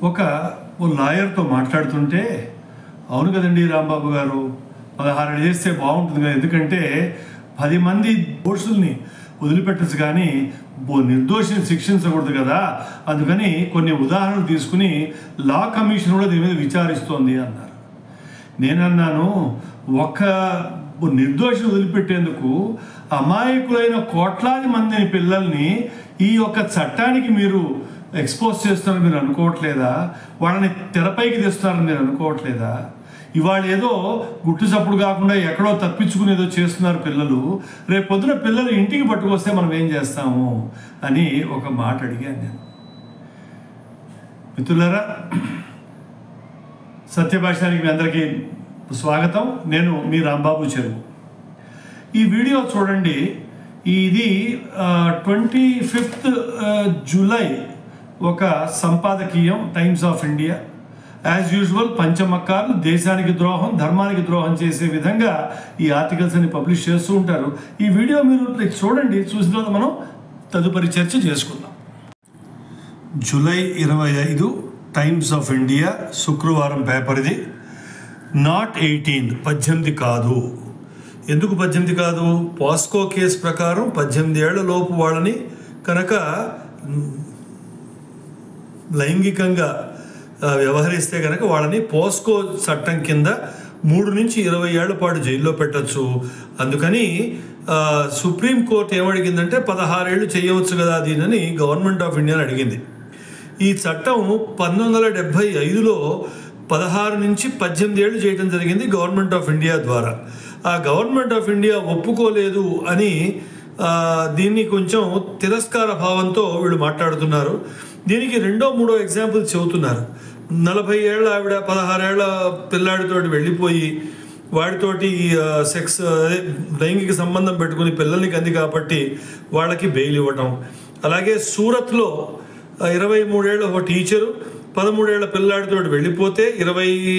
ఓ లాయర్తో మాట్లాడుతుంటే, అవును కదండి రాంబాబు గారు, 16 చేస్తే బాగుంటుంది కదా, ఎందుకంటే 10 మంది దోషుల్ని వదిలిపెట్టచ్చు కానీ నిర్దోషిని శిక్షించకూడదు కదా, అందుకని కొన్ని ఉదాహరణలు తీసుకుని లా కమిషన్ కూడా దీని మీద విచారిస్తోంది అన్నారు. నేనన్నాను, ఒక్క నిర్దోషిని వదిలిపెట్టేందుకు అమాయకులైన కోట్లాది మందిని పిల్లల్ని ఈ యొక్క చట్టానికి మీరు ఎక్స్పోజ్ చేస్తున్నారని మీరు అనుకోవట్లేదా? వాళ్ళని తెరపైకి తెస్తున్నారని మీరు అనుకోవట్లేదా? ఇవాళ ఏదో గుట్టు చప్పుడు కాకుండా ఎక్కడో తప్పించుకునేదో చేస్తున్నారు పిల్లలు, రేపు పొద్దున పిల్లలు ఇంటికి పట్టుకొస్తే మనం ఏం చేస్తాము అని ఒక మాట అడిగాను నేను. మిత్రులారా, సత్యభాషానికి మీ అందరికీ స్వాగతం. నేను మీ రాంబాబు చెరువు. ఈ వీడియో చూడండి. ఇది 25 జూలై ఒక సంపాదకీయం Times of India. As usual పంచమక్కాలు దేశానికి ద్రోహం, ధర్మానికి ద్రోహం చేసే విధంగా ఈ ఆర్టికల్స్ అని పబ్లిష్ చేస్తూ ఉంటారు. ఈ వీడియో మీరు చూడండి, చూసిన తర్వాత మనం తదుపరి చర్చ చేసుకుందాం. జూలై 25 టైమ్స్ ఆఫ్ ఇండియా శుక్రవారం పేపర్ ఇది. నాట్ 18, 18 కాదు. ఎందుకు 18 కాదు? పాస్కో కేసు ప్రకారం 18 ఏళ్ల లోపు వాళ్ళని కనుక లైంగికంగా వ్యవహరిస్తే కనుక వాళ్ళని పోస్కో చట్టం కింద 3 నుంచి 20 ఏళ్ల పాటు జైల్లో పెట్టచ్చు. అందుకని సుప్రీంకోర్టు ఏమడిగిందంటే 16 ఏళ్ళు చేయవచ్చు కదా దీనని గవర్నమెంట్ ఆఫ్ ఇండియాని అడిగింది. ఈ చట్టం 1975లో 16 నుంచి 18 ఏళ్ళు చేయడం జరిగింది గవర్నమెంట్ ఆఫ్ ఇండియా ద్వారా. ఆ గవర్నమెంట్ ఆఫ్ ఇండియా ఒప్పుకోలేదు అని దీన్ని కొంచెం తిరస్కార భావంతో వీళ్ళు మాట్లాడుతున్నారు. దీనికి 2ో 3ో ఎగ్జాంపుల్ చెబుతున్నారు. 40 ఏళ్ళ ఆవిడ 16 ఏళ్ల పిల్లాడితోటి వెళ్ళిపోయి వాడితోటి సెక్స్ లైంగిక సంబంధం పెట్టుకుని పిల్లల్ని కంది కాబట్టి వాళ్ళకి బెయిల్ ఇవ్వటం. అలాగే సూరత్లో 23 ఏళ్ళ ఒక టీచరు 13 ఏళ్ల పిల్లాడితోటి వెళ్ళిపోతే 20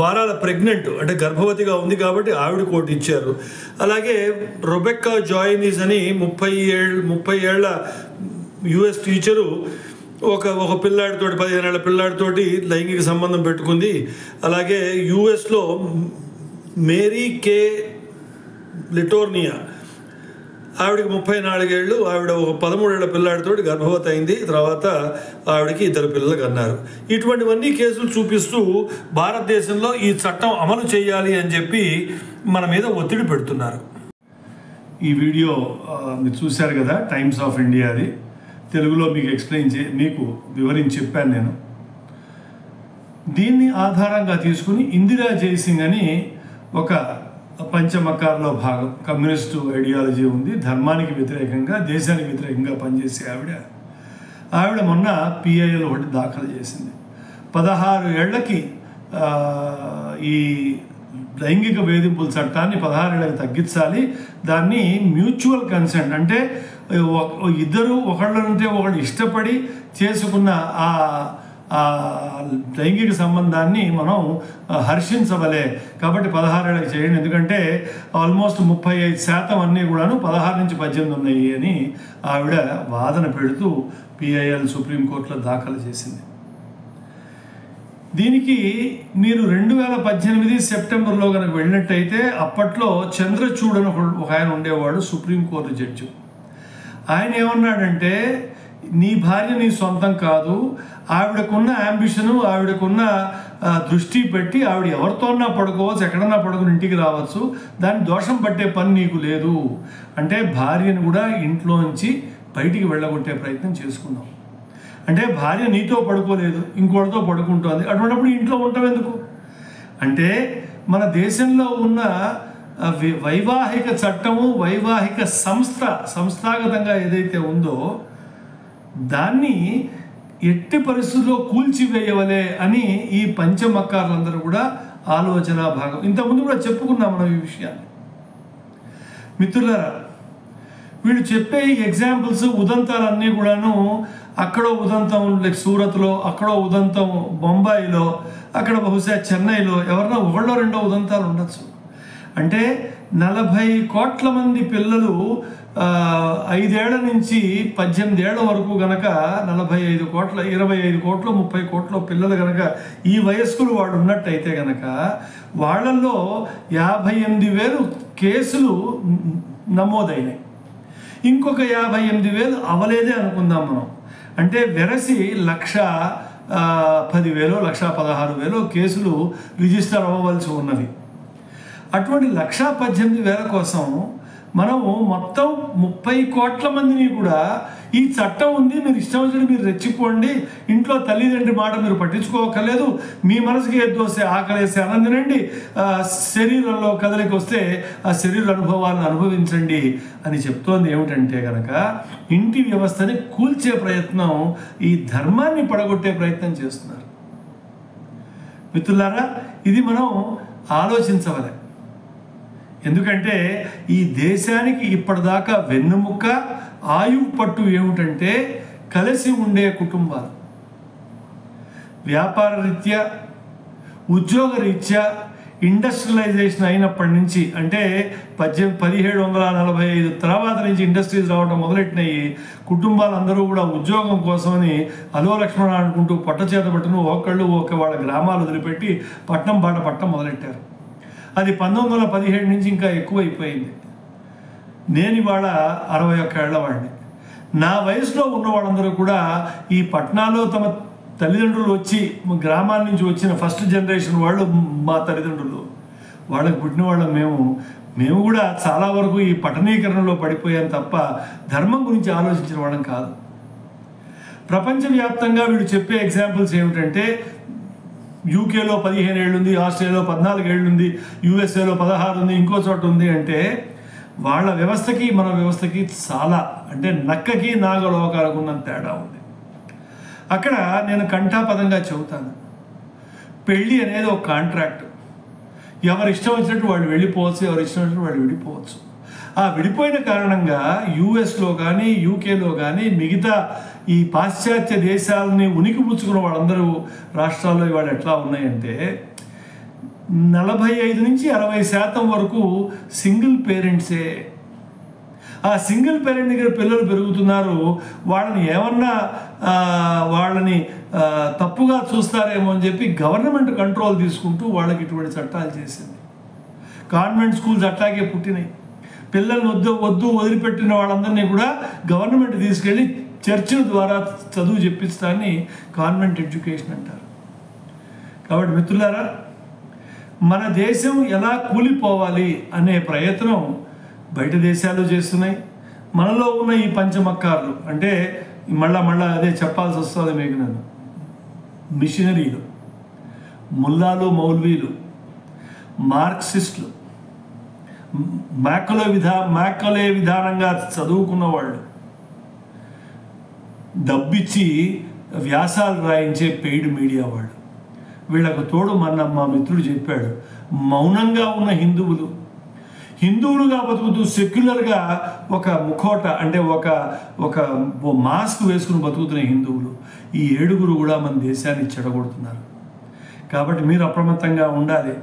వారాల ప్రెగ్నెంట్ అంటే గర్భవతిగా ఉంది కాబట్టి ఆవిడ కోర్టు ఇచ్చారు. అలాగే రొబెక్కా జాయినీస్ అని 30 ఏళ్ల యుఎస్ టీచరు ఒక పిల్లాడితోటి 15 ఏళ్ల పిల్లాడితోటి లైంగిక సంబంధం పెట్టుకుంది. అలాగే యుఎస్లో మేరీ కే లిటోర్నియా ఆవిడకి 34 ఏళ్ళు, ఆవిడ ఒక 13 ఏళ్ల పిల్లాడితోటి గర్భవతి అయింది. తర్వాత ఆవిడకి 2 పిల్లలు కన్నారు. ఇటువంటివన్నీ కేసులు చూపిస్తూ భారతదేశంలో ఈ చట్టం అమలు చేయాలి అని చెప్పి మన మీద ఒత్తిడి పెడుతున్నారు. ఈ వీడియో మీరు చూశారు కదా, టైమ్స్ ఆఫ్ ఇండియాది. తెలుగులో మీకు వివరించి చెప్పాను నేను. దీన్ని ఆధారంగా తీసుకుని ఇందిరా జైసింగ్ అని ఒక పంచమకార్లో భాగం కమ్యూనిస్టు ఐడియాలజీ ఉంది, ధర్మానికి వ్యతిరేకంగా దేశానికి వ్యతిరేకంగా పనిచేసే ఆవిడ మొన్న PIL ఒకటి దాఖలు చేసింది. 16 ఏళ్లకి ఈ లైంగిక వేధింపుల చట్టాన్ని 16 ఏళ్ళకి తగ్గించాలి. దాన్ని మ్యూచువల్ కన్సెంట్ అంటే ఇద్దరు ఒకళ్ళంటే ఒకళ్ళు ఇష్టపడి చేసుకున్న ఆ లైంగిక సంబంధాన్ని మనం హర్షించవలే కాబట్టి 16 ఏళ్ళకి చేయండి. ఎందుకంటే ఆల్మోస్ట్ 35% అన్నీ కూడాను 16 నుంచి 18 ఉన్నాయి అని ఆవిడ వాదన పెడుతూ PIL సుప్రీంకోర్టులో దాఖలు చేసింది. దీనికి మీరు 2018 సెప్టెంబర్లో కనుక వెళ్ళినట్టయితే అప్పట్లో చంద్రచూడ్ అని ఒక ఆయన ఉండేవాడు, సుప్రీంకోర్టు జడ్జి. ఆయన ఏమన్నాడంటే, నీ భార్య నీ సొంతం కాదు, ఆవిడకున్న యాంబిషను ఆవిడకున్న దృష్టి పెట్టి ఆవిడ ఎవరితోన్నా పడుకోవచ్చు, ఎక్కడన్నా పడుకుని ఇంటికి రావచ్చు, దాన్ని దోషం పట్టే పని నీకు లేదు అంటే భార్యను కూడా ఇంట్లోంచి బయటికి వెళ్ళగొట్టే ప్రయత్నం చేసుకున్నాం. అంటే భార్య నీతో పడుకోలేదు, ఇంకోటితో పడుకుంటుంది, అటువంటిప్పుడు ఇంట్లో ఉంటాం ఎందుకు? అంటే మన దేశంలో ఉన్న వైవాహిక చట్టము, వైవాహిక సంస్థాగతంగా ఏదైతే ఉందో దాన్ని ఎట్టి పరిస్థితుల్లో కూల్చివేయవలే అని ఈ పంచమక్కారులందరూ కూడా ఆలోచన భాగం. ఇంతకుముందు కూడా చెప్పుకున్నాం మనం ఈ విషయాన్ని. మిత్రులారా, వీళ్ళు చెప్పే ఎగ్జాంపుల్స్ ఉదంతాలన్నీ కూడాను అక్కడో ఉదంతం లైక్ సూరత్లో, అక్కడో ఉదంతం బొంబాయిలో, అక్కడ బహుశా చెన్నైలో ఎవరినో ఒకళ్ళో రెండో ఉదంతాలు ఉండొచ్చు. అంటే 40 కోట్ల మంది పిల్లలు 5 ఏళ్ల నుంచి 18 ఏళ్ల వరకు గనక 45 కోట్ల 25 కోట్లు 30 కోట్ల పిల్లలు గనక ఈ వయస్కులు వాళ్ళు ఉన్నట్టయితే గనక వాళ్ళల్లో 58,000 కేసులు నమోదైనాయి. ఇంకొక 58,000 అవలేదే అనుకుందాం మనం. అంటే వెరసి 1,10,000 1,16,000 కేసులు రిజిస్టర్ అవ్వవలసి ఉన్నది. అటువంటి 1,18,000 కోసం మనము మొత్తం 30 కోట్ల మందిని కూడా ఈ చట్టం ఉంది, మీరు ఇష్టం వచ్చినట్టు మీరు రెచ్చిపోండి, ఇంట్లో తల్లిదండ్రి మాట మీరు పట్టించుకోకర్లేదు, మీ మనసుకి ఏది వస్తే ఆకలేసి అన్నం తినండి, శరీరంలో కదలికి వస్తే ఆ శరీర అనుభవాలను అనుభవించండి అని చెప్తోంది. ఏమిటంటే కనుక ఇంటి వ్యవస్థని కూల్చే ప్రయత్నం, ఈ ధర్మాన్ని పడగొట్టే ప్రయత్నం చేస్తున్నారు. మిత్రులారా, ఇది మనం ఆలోచించవలే. ఎందుకంటే ఈ దేశానికి ఇప్పటిదాకా వెన్నుముక్క ఆయువు పట్టు ఏమిటంటే కలిసి ఉండే కుటుంబాలు. వ్యాపార రీత్యా, ఉద్యోగ రీత్యా ఇండస్ట్రియలైజేషన్ అయినప్పటి నుంచి, అంటే 1745 తర్వాత నుంచి ఇండస్ట్రీస్ రావడం మొదలెట్టినాయి. కుటుంబాలందరూ కూడా ఉద్యోగం కోసమని అలో లక్ష్మణ అనుకుంటూ పొట్ట చేత పట్టును ఒకళ్ళు వాళ్ళ గ్రామాలు వదిలిపెట్టి పట్టణం బాట పట్టడం మొదలెట్టారు. అది 1917 నుంచి ఇంకా ఎక్కువైపోయింది. నేను ఇవాళ 61 ఏళ్ల వాడిని. నా వయసులో ఉన్న వాళ్ళందరూ కూడా ఈ పట్టణాల్లో తమ తల్లిదండ్రులు వచ్చి గ్రామాల నుంచి వచ్చిన ఫస్ట్ జనరేషన్ వాళ్ళు మా తల్లిదండ్రులు, వాళ్ళకి పుట్టిన వాళ్ళం మేము కూడా చాలా వరకు ఈ పట్టణీకరణలో పడిపోయాం తప్ప ధర్మం గురించి ఆలోచించిన వాళ్ళం కాదు. ప్రపంచవ్యాప్తంగా వీళ్ళు చెప్పే ఎగ్జాంపుల్స్ ఏమిటంటే యూకేలో 15 ఏళ్ళు ఉంది, ఆస్ట్రేలియాలో 14 ఏళ్ళు ఉంది, యూఎస్ఏలో 16 ఉంది, ఇంకో చోట ఉంది. అంటే వాళ్ళ వ్యవస్థకి మన వ్యవస్థకి చాలా, అంటే నక్కకి నాగలోకాలకు ఉన్న తేడా ఉంది. అక్కడ నేను కంఠాపదంగా చెబుతాను, పెళ్ళి అనేది ఒక కాంట్రాక్ట్. ఎవరి ఇష్టం వచ్చినట్టు వాళ్ళు వెళ్ళిపోవచ్చు, ఎవరి ఇష్టం వచ్చినట్టు వాళ్ళు విడిపోవచ్చు. ఆ విడిపోయిన కారణంగా యూఎస్లో కానీ యూకేలో కానీ మిగతా ఈ పాశ్చాత్య దేశాలని ఉనికి పుచ్చుకున్న వాళ్ళందరూ రాష్ట్రాల్లో ఇవాళ ఎట్లా ఉన్నాయంటే 45 నుంచి 60% వరకు సింగిల్ పేరెంట్సే. ఆ సింగిల్ పేరెంట్ దగ్గర పిల్లలు పెరుగుతున్నారు. వాళ్ళని ఏమన్నా వాళ్ళని తప్పుగా చూస్తారేమో అని చెప్పి గవర్నమెంట్ కంట్రోల్ తీసుకుంటూ వాళ్ళకి ఇటువంటి చట్టాలు చేసింది. కాన్వెంట్ స్కూల్స్ అట్లాగే పుట్టినాయి. పిల్లల్ని వద్దు వదిలిపెట్టిన వాళ్ళందరినీ కూడా గవర్నమెంట్ తీసుకెళ్ళి చర్చిల ద్వారా చదువు చెప్పించడాన్ని కాన్వెంట్ ఎడ్యుకేషన్ అంటారు. కాబట్టి మిత్రులారా, మన దేశం ఎలా కూలిపోవాలి అనే ప్రయత్నం బయట దేశాలు చేస్తున్నాయి. మనలో ఉన్న ఈ పంచమక్కార్లు, అంటే మళ్ళా అదే చెప్పాల్సి వస్తుంది మీకు, నేను మిషనరీలు, ముల్లాలు, మౌల్వీలు, మార్క్సిస్టులు, మ్యాకలే విధానంగా చదువుకున్న వాళ్ళు, డబ్బిచ్చి వ్యాసాలు రాయించే పెయిడ్ మీడియా వాళ్ళు, వీళ్ళకు తోడు మా మిత్రుడు చెప్పాడు, మౌనంగా ఉన్న హిందువులుగా బతుకుతూ సెక్యులర్గా ఒక ముఖోట, అంటే ఒక మాస్క్ వేసుకుని బతుకుతున్న హిందువులు, ఈ 7 కూడా మన దేశాన్ని చెడగొడుతున్నారు. కాబట్టి మీరు అప్రమత్తంగా ఉండాలి.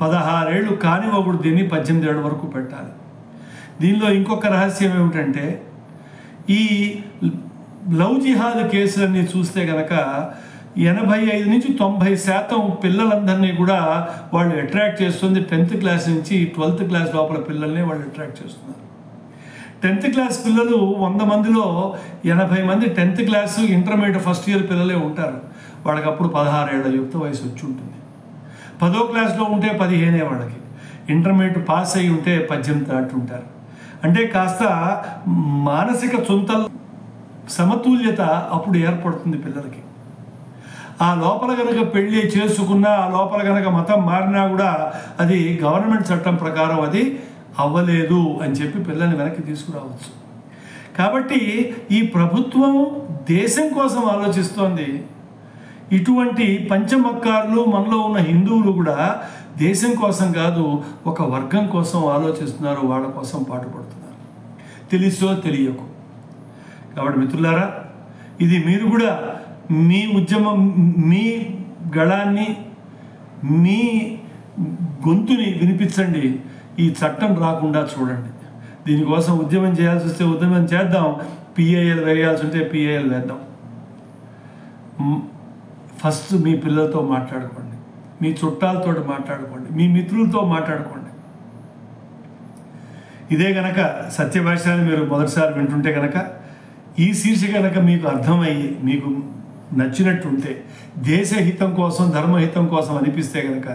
16 ఏళ్ళు కానివ్వకూడదు, దీన్ని 18 ఏళ్ళ వరకు పెట్టాలి. దీనిలో ఇంకొక రహస్యం ఏమిటంటే, ఈ లవ్ జిహాద్ కేసులన్నీ చూస్తే కనుక 85 నుంచి 90% పిల్లలందరినీ కూడా వాళ్ళు అట్రాక్ట్ చేస్తుంది. 10th క్లాస్ నుంచి 12th క్లాస్ లోపల పిల్లల్ని వాళ్ళు అట్రాక్ట్ చేస్తున్నారు. 10th క్లాస్ పిల్లలు 100 మందిలో 80 మంది 10th class intermediate first year పిల్లలే ఉంటారు. వాళ్ళకి అప్పుడు 16 ఏళ్ల యుక్త వయసు వచ్చి ఉంటుంది. 10వ క్లాస్లో ఉంటే 15 వాళ్ళకి, ఇంటర్మీడియట్ పాస్ అయి ఉంటే 18 దాటి ఉంటారు. అంటే కాస్త మానసిక సమతుల్యత అప్పుడు ఏర్పడుతుంది పిల్లలకి. ఆ లోపల కనుక పెళ్ళి చేసుకున్నా, ఆ లోపల కనుక మతం మారినా కూడా అది గవర్నమెంట్ చట్టం ప్రకారం అది అవ్వలేదు అని చెప్పి పిల్లల్ని వెనక్కి తీసుకురావచ్చు. కాబట్టి ఈ ప్రభుత్వం దేశం కోసం ఆలోచిస్తోంది. ఇటువంటి పంచమక్కారులు మనలో ఉన్న హిందువులు కూడా దేశం కోసం కాదు, ఒక వర్గం కోసం ఆలోచిస్తున్నారు, వాళ్ళ కోసం పాటుపడుతున్నారు, తెలుసో తెలియకు. కాబట్టి మిత్రులారా, ఇది మీరు కూడా మీ ఉద్యమం, మీ గళాన్ని, మీ గొంతుని వినిపించండి. ఈ చట్టం రాకుండా చూడండి. దీనికోసం ఉద్యమం చేయాల్సి వస్తే ఉద్యమం చేద్దాం, పిఐఎల్ వేయాల్సి ఉంటే పిఐఎల్ వేద్దాం. ఫస్ట్ మీ పిల్లలతో మాట్లాడుకోండి, మీ చుట్టాలతో మాట్లాడుకోండి, మీ మిత్రులతో మాట్లాడుకోండి. ఇదే కనుక సత్యభాషని మీరు మొదటిసారి వింటుంటే కనుక ఈ శీర్షిక కనుక మీకు అర్థమయ్యి మీకు నచ్చినట్టుంటే, దేశహితం కోసం ధర్మహితం కోసం అనిపిస్తే కనుక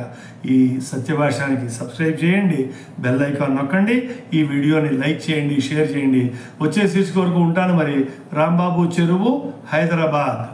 ఈ సత్యభాషానికి సబ్స్క్రైబ్ చేయండి, బెల్ ఐకాన్ నొక్కండి, ఈ వీడియోని లైక్ చేయండి, షేర్ చేయండి. వచ్చే శీర్షిక వరకు ఉంటాను మరి. రాంబాబు చెరువు, హైదరాబాద్.